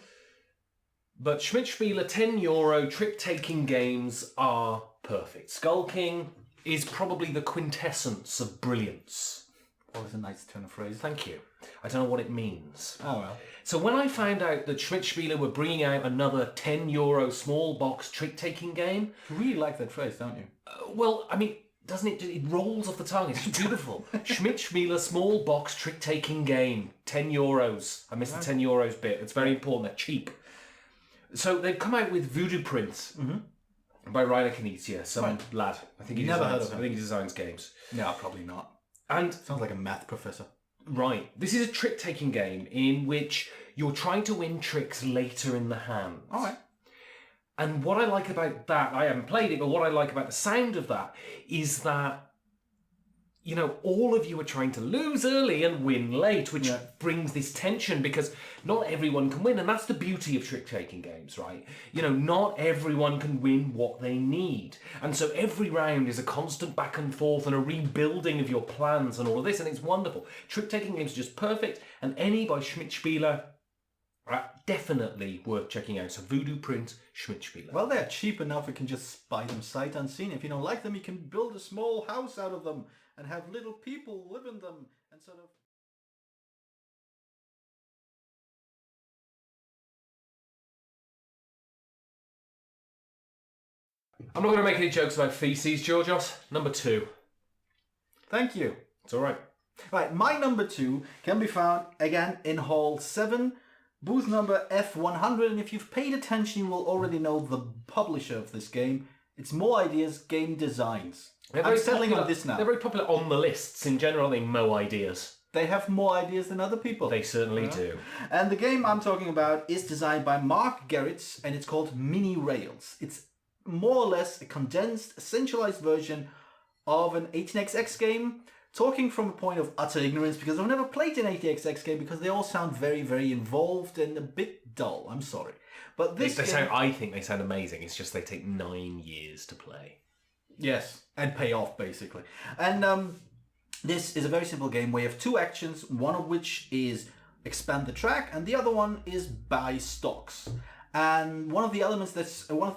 B: But Schmidt-Spieler €10 trick-taking games are perfect. Skull King is probably the quintessence of brilliance.
A: That was a nice turn of phrase.
B: Thank you. I don't know what it means.
A: Oh, well.
B: So when I found out that Schmidt-Spieler were bringing out another €10 small box trick-taking game...
A: You really like that phrase, don't you?
B: Well, I mean, doesn't it? It rolls off the tongue. It's beautiful. Schmidt-Spieler small box trick-taking game. €10. I missed the €10 bit. It's very important. They're cheap. So they've come out with Voodoo Prince by Rainer Knizia, some lad. I think he designs games.
A: No, probably not.
B: And
A: sounds like a math professor.
B: Right. This is a trick-taking game in which you're trying to win tricks later in the hand.
A: All right.
B: And what I like about that, I haven't played it, but what I like about the sound of that is that, all of you are trying to lose early and win late, which brings this tension because not everyone can win. And that's the beauty of trick-taking games, right? Not everyone can win what they need. And so every round is a constant back and forth and a rebuilding of your plans and all of this. And it's wonderful. Trick-taking games are just perfect. And any by Schmidt-Spieler are definitely worth checking out. So Voodoo Prince, Schmidt-Spieler.
A: Well, they're cheap enough. You can just buy them sight unseen. If you don't like them, you can build a small house out of them and have little people live in them and sort of...
B: I'm not going to make any jokes about feces, Georgios. Number 2.
A: Thank you.
B: It's all right.
A: Right, my number 2 can be found, again, in Hall 7, Booth number F100, and if you've paid attention, you will already know the publisher of this game. It's More Ideas Game Designs. I'm settling on this now.
B: They're very popular on the lists. In general, they Mo Ideas.
A: They have more ideas than other people.
B: They certainly do.
A: And the game I'm talking about is designed by Mark Gerritz, and it's called Mini Rails. It's more or less a condensed, essentialized version of an 18xx game, talking from a point of utter ignorance, because I've never played an 18xx game, because they all sound very, very involved and a bit dull. I'm sorry. But this
B: I think they sound amazing. It's just they take 9 years to play.
A: Yes, and pay off, basically. And this is a very simple game where you have two actions, one of which is expand the track, and the other one is buy stocks. And one of the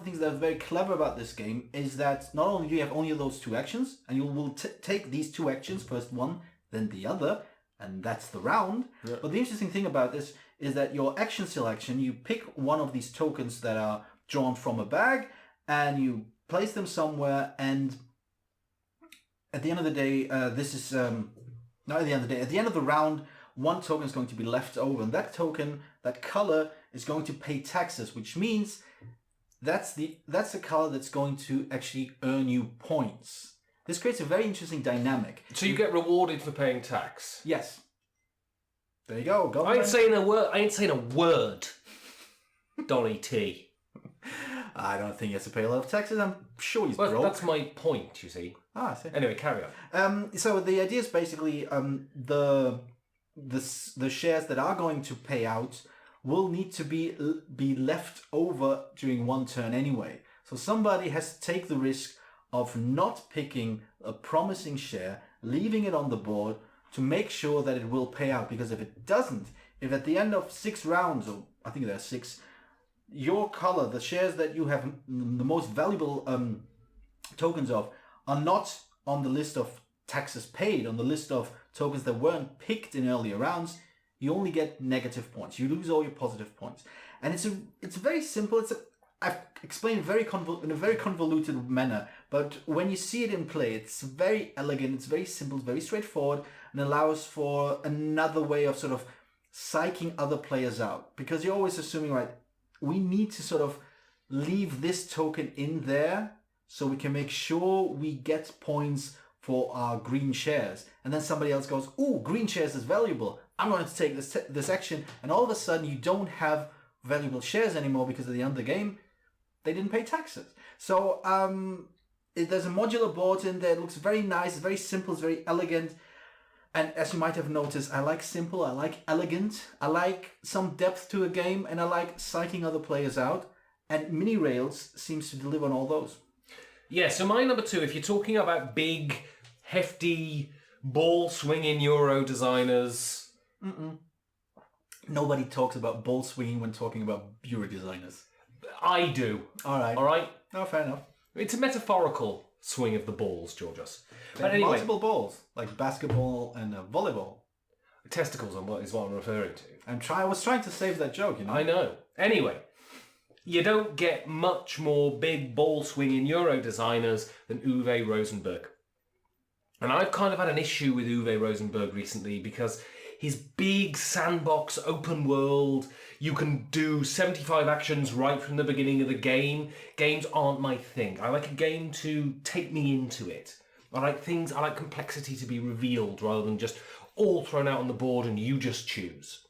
A: things that's very clever about this game is that not only do you have only those two actions, and you will take these two actions, first one, then the other, and that's the round. Yeah. But the interesting thing about this is that your action selection, you pick one of these tokens that are drawn from a bag, and you place them somewhere, and at the end of the day, at the end of the round, one token is going to be left over, and that token, that color, is going to pay taxes, which means that's the color that's going to actually earn you points. This creates a very interesting dynamic.
B: So you get rewarded for paying tax?
A: Yes. There you go.
B: I ain't saying a word. Donny T.
A: I don't think he has to pay a lot of taxes. I'm sure he's broke.
B: That's my point, you see.
A: I see.
B: Anyway, carry on.
A: So the idea is basically the shares that are going to pay out will need to be left over during one turn anyway. So somebody has to take the risk of not picking a promising share, leaving it on the board to make sure that it will pay out. Because if it doesn't, if at the end of 6 rounds, or I think there are 6, your color, the shares that you have the most valuable tokens of, are not on the list of taxes paid, on the list of tokens that weren't picked in earlier rounds, you only get negative points. You lose all your positive points. And it's very simple. I've explained in a very convoluted manner, but when you see it in play, it's very elegant, it's very simple, it's very straightforward, and allows for another way of sort of psyching other players out. Because you're always assuming, right, we need to sort of leave this token in there so we can make sure we get points for our green shares. And then somebody else goes, ooh, green shares is valuable. I'm going to take this action. And all of a sudden you don't have valuable shares anymore because at the end of the game, they didn't pay taxes. So there's a modular board in there. It looks very nice, very simple, it's very elegant. And as you might have noticed, I like simple, I like elegant, I like some depth to a game, and I like psyching other players out. And Mini Rails seems to deliver on all those.
B: Yeah, so my number 2, if you're talking about big, hefty, ball-swinging Euro designers...
A: Nobody talks about ball swinging when talking about Euro designers.
B: I do.
A: All right. No, fair enough.
B: It's a metaphorical swing of the balls, Georgios.
A: But anyway, multiple balls, like basketball and volleyball.
B: Testicles is what I'm referring to.
A: I was trying to save that joke, you know.
B: I know. Anyway, you don't get much more big ball swinging Euro designers than Uwe Rosenberg. And I've kind of had an issue with Uwe Rosenberg recently because his big sandbox open world, you can do 75 actions right from the beginning of the game. Games aren't my thing. I like a game to take me into it. I like complexity to be revealed rather than just all thrown out on the board and you just choose.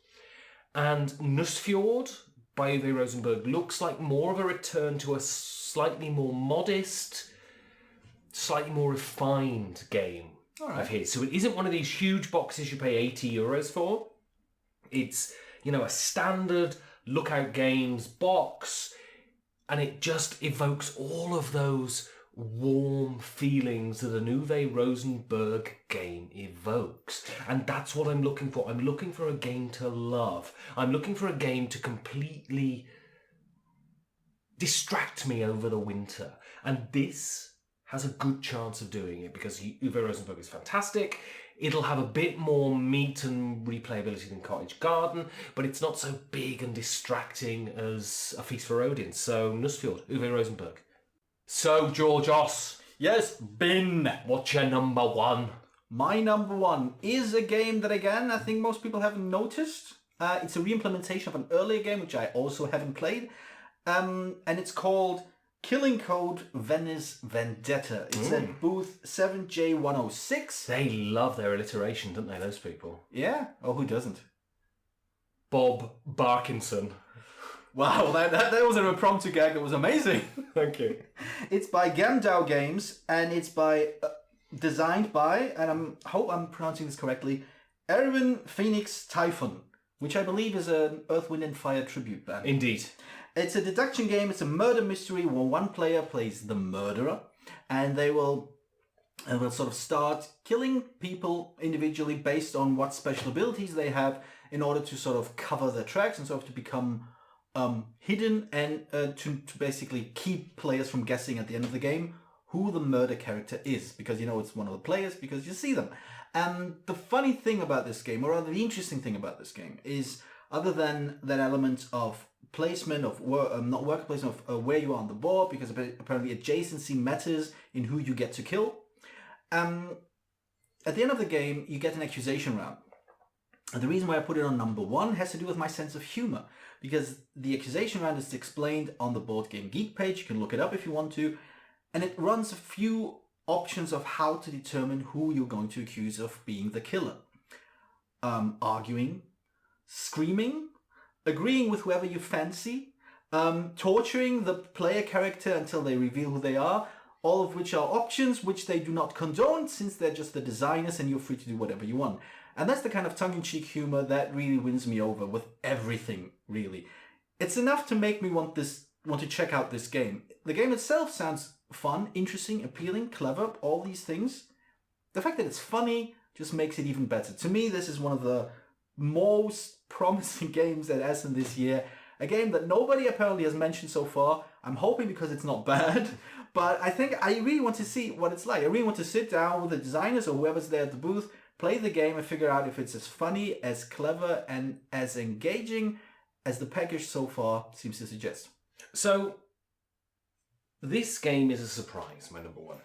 B: And Nussfjord by Uwe Rosenberg looks like more of a return to a slightly more modest, slightly more refined game of his. So it isn't one of these huge boxes you pay €80 for. It's, a standard Lookout Games box, and it just evokes all of those warm feelings that an Uwe Rosenberg game evokes. And that's what I'm looking for. I'm looking for a game to love. I'm looking for a game to completely distract me over the winter. And this has a good chance of doing it because Uwe Rosenberg is fantastic. It'll have a bit more meat and replayability than Cottage Garden, but it's not so big and distracting as A Feast for Odin. So Nussfjord, Uwe Rosenberg. So Georgios.
A: Yes, Bin.
B: What's your number 1?
A: My number 1 is a game that, again, I think most people haven't noticed. It's a re-implementation of an earlier game, which I also haven't played. And it's called Killing Code Venice Vendetta. It's at booth 7J106.
B: They love their alliteration, don't they, those people?
A: Yeah? Oh, who doesn't?
B: Bob Barkinson.
A: Wow, that was an impromptu gag that was amazing.
B: Thank you.
A: It's by Gamdao Games, and it's designed by, and I hope I'm pronouncing this correctly, Erwin Phoenix Typhon, which I believe is an Earth, Wind and Fire tribute band.
B: Indeed.
A: It's a deduction game. It's a murder mystery where one player plays the murderer, and they will sort of start killing people individually based on what special abilities they have in order to sort of cover their tracks and sort of to become hidden and to basically keep players from guessing at the end of the game who the murder character is, because you know it's one of the players because you see them. And the funny thing about this game, or rather the interesting thing about this game, is other than that element of placement of not worker placement of where you are on the board, because apparently adjacency matters in who you get to kill. At the end of the game, you get an accusation round. And the reason why I put it on number 1 has to do with my sense of humor, because the accusation round is explained on the Board Game Geek page. You can look it up if you want to, and it runs a few options of how to determine who you're going to accuse of being the killer. Arguing, screaming, agreeing with whoever you fancy, torturing the player character until they reveal who they are, all of which are options which they do not condone since they're just the designers and you're free to do whatever you want. And that's the kind of tongue-in-cheek humor that really wins me over with everything, really. It's enough to make me want to check out this game. The game itself sounds fun, interesting, appealing, clever, all these things. The fact that it's funny just makes it even better. To me, this is one of the most promising games at Essen this year. A game that nobody apparently has mentioned so far. I'm hoping because it's not bad, but I think I really want to see what it's like. I really want to sit down with the designers or whoever's there at the booth, play the game and figure out if it's as funny, as clever, and as engaging as the package so far seems to suggest.
B: So, this game is a surprise, my number 1.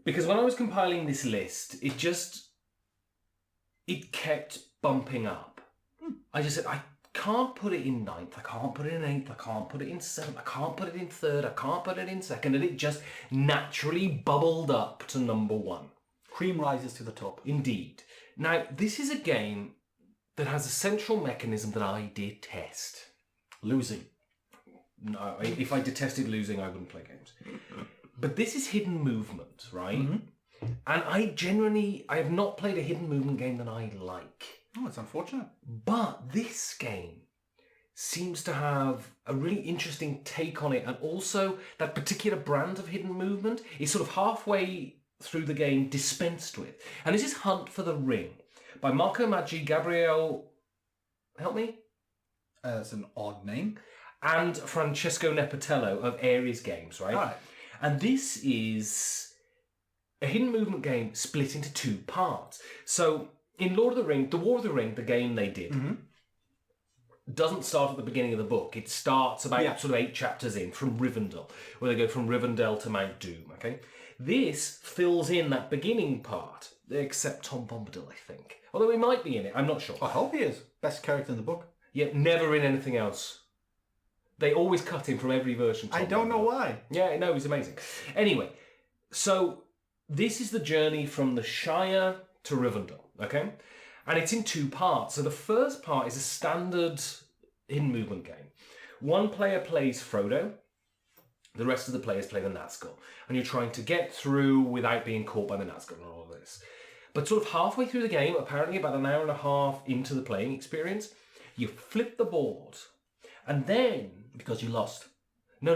B: Because when I was compiling this list, it kept bumping up. I just said, I can't put it in 9th, I can't put it in 8th, I can't put it in 7th, I can't put it in 3rd, I can't put it in 2nd, and it just naturally bubbled up to number 1.
A: Cream rises to the top.
B: Indeed. Now, this is a game that has a central mechanism that I detest.
A: Losing.
B: No, if I detested losing, I wouldn't play games. But this is hidden movement, right?
A: Mm-hmm.
B: And I have not played a hidden movement game that I like.
A: Oh, it's unfortunate.
B: But this game seems to have a really interesting take on it, and also that particular brand of hidden movement is sort of halfway through the game dispensed with. And this is Hunt for the Ring by Marco Maggi, Gabriele, help me?
A: That's an odd name.
B: And Francesco Nepatello of Ares Games, right?
A: All right.
B: And this is a hidden movement game split into 2 parts. So in Lord of the Ring, The War of the Ring, the game they did, doesn't start at the beginning of the book. It starts about sort of 8 chapters in, from Rivendell, where they go from Rivendell to Mount Doom, okay? This fills in that beginning part, except Tom Bombadil, I think. Although he might be in it, I'm not sure.
A: I hope he is. Best character in the book.
B: Yet never in anything else. They always cut him from every version.
A: I don't know why.
B: Yeah, no, he's amazing. Anyway, so this is the journey from the Shire to Rivendell, okay? And it's in 2 parts. So the first part is a standard hidden movement game. One player plays Frodo. The rest of the players play the Nazgul. And you're trying to get through without being caught by the Nazgul and all of this. But sort of halfway through the game, apparently about an hour and a half into the playing experience, you flip the board. And then...
A: Because you lost.
B: No.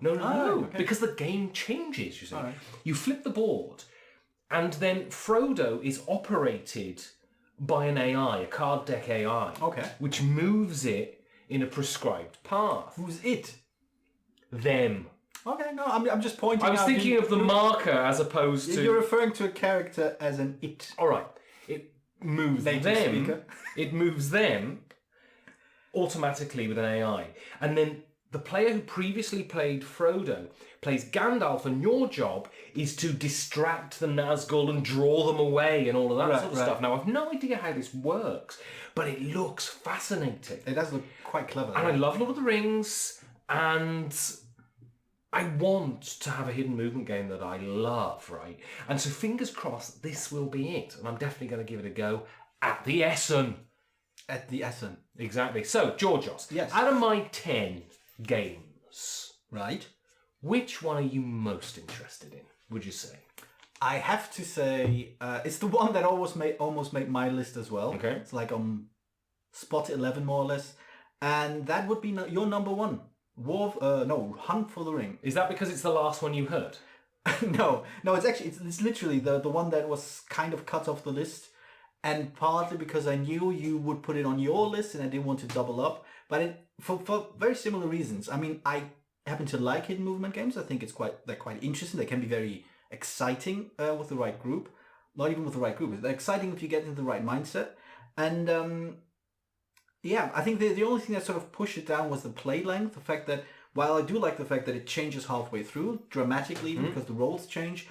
A: Okay.
B: Because the game changes, you see.
A: Right.
B: You flip the board, and then Frodo is operated by an AI, a card deck AI.
A: Okay.
B: Which moves it in a prescribed path.
A: Who's it?
B: Them.
A: Okay, no, I'm just pointing out...
B: I was thinking of the marker as opposed to...
A: You're referring to a character as an it.
B: All right. It moves
A: Native
B: them.
A: speaker.
B: It moves them automatically with an AI. And then the player who previously played Frodo plays Gandalf, and your job is to distract the Nazgul and draw them away and all of that sort of stuff. Now, I've no idea how this works, but it looks fascinating.
A: It does look quite clever.
B: And I love Lord of the Rings, and I want to have a hidden movement game that I love, right? And so fingers crossed this will be it, and I'm definitely going to give it a go at the Essen.
A: At the Essen.
B: Exactly. So, Georgios,
A: yes.
B: Out of my 10 games,
A: right,
B: which one are you most interested in, would you say?
A: I have to say, it's the one that almost made my list as well.
B: Okay.
A: It's like on spot 11, more or less. And that would be your number one. Hunt for the Ring.
B: Is that because it's the last one you heard?
A: No, it's literally the one that was kind of cut off the list. And partly because I knew you would put it on your list and I didn't want to double up. But for very similar reasons. I mean, I happen to like hidden movement games. I think they're quite interesting. They can be very exciting with the right group. Not even with the right group. They're exciting if you get into the right mindset. And I think the only thing that sort of pushed it down was the play length. The fact that, while I do like the fact that it changes halfway through, dramatically, because the roles change,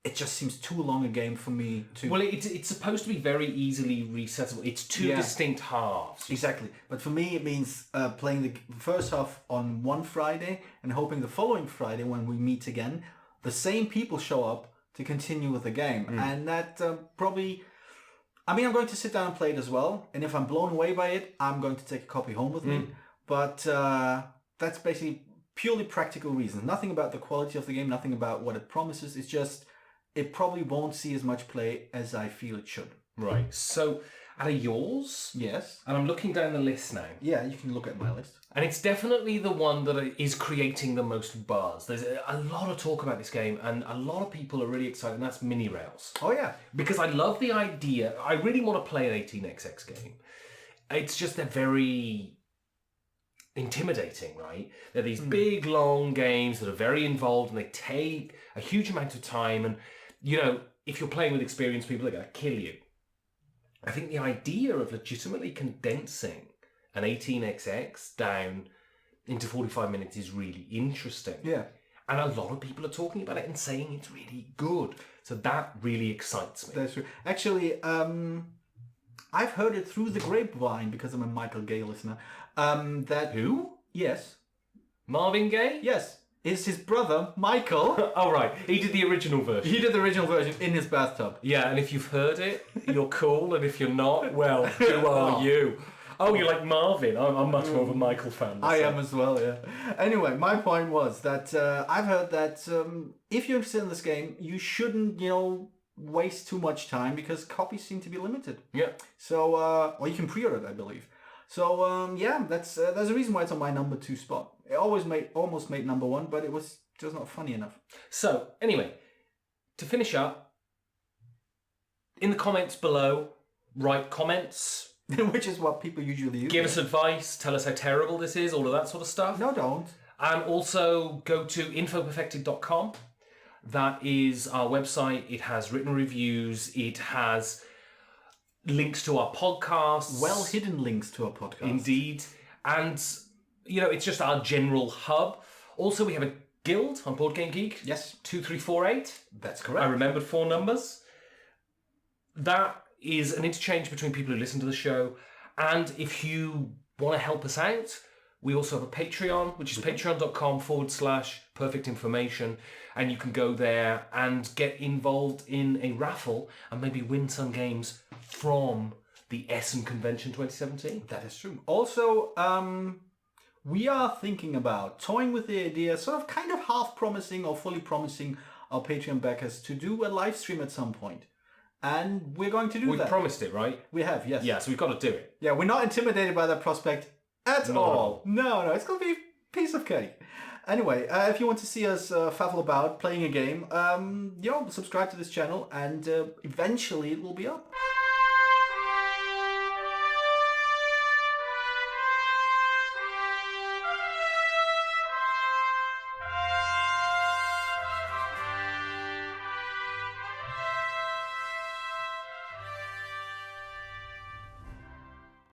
A: it just seems too long a game for me to...
B: Well, it's supposed to be very easily resettable. It's two distinct halves.
A: Exactly. But for me, it means playing the first half on one Friday and hoping the following Friday, when we meet again, the same people show up to continue with the game. And that probably... I mean, I'm going to sit down and play it as well. And if I'm blown away by it, I'm going to take a copy home with me. But that's basically purely practical reasons. Nothing about the quality of the game, nothing about what it promises. It's just... it probably won't see as much play as I feel it should.
B: Right. So, out of yours...
A: Yes.
B: And I'm looking down the list now.
A: Yeah, you can look at my list.
B: And it's definitely the one that is creating the most buzz. There's a lot of talk about this game, and a lot of people are really excited, and that's mini rails.
A: Oh, yeah.
B: Because I love the idea. I really want to play an 18xx game. It's just they're very intimidating, right? They're these big, long games that are very involved, and they take a huge amount of time, and you know, if you're playing with experienced people, they're going to kill you. I think the idea of legitimately condensing an 18xx down into 45 minutes is really interesting.
A: Yeah.
B: And a lot of people are talking about it and saying it's really good. So that really excites me.
A: That's true. Actually, I've heard it through the grapevine, because I'm a Michael Gay listener. That
B: Who?
A: Yes.
B: Marvin Gaye?
A: Yes. It's his brother, Michael.
B: Oh, right. He did the original version.
A: He did the original version in his bathtub.
B: Yeah, and if you've heard it, you're cool. And if you're not, well, who are you? Oh, you like Marvin. I'm much more of a Michael fan.
A: I am as well, yeah. Anyway, my point was that I've heard that if you're interested in this game, you shouldn't, waste too much time, because copies seem to be limited.
B: Yeah.
A: So, or you can pre-order it, I believe. So, that's there's a reason why it's on my number 2 spot. It almost made number 1, but it was just not funny enough.
B: So, anyway, to finish up, in the comments below, write comments.
A: Which is what people usually do.
B: Give us advice, tell us how terrible this is, all of that sort of stuff.
A: No, don't.
B: And also go to infoperfected.com. That is our website. It has written reviews. It has links to our podcasts.
A: Well hidden links to our podcast.
B: Indeed. And, it's just our general hub. Also, we have a guild on Board Game Geek.
A: Yes.
B: 2348.
A: That's correct.
B: I remembered 4 numbers. That is an interchange between people who listen to the show. And if you want to help us out, we also have a Patreon, which is patreon.com/perfectinformation. And you can go there and get involved in a raffle and maybe win some games from the Essen Convention 2017.
A: That is true. Also, we are thinking about toying with the idea, sort of kind of half promising or fully promising our Patreon backers to do a live stream at some point. And we're going to do that.
B: We've promised it, right?
A: We have, yes.
B: Yeah, so we've got to do it.
A: Yeah, we're not intimidated by that prospect at all. No, it's going to be a piece of cake. Anyway, if you want to see us faffle about playing a game, subscribe to this channel, and eventually it will be up.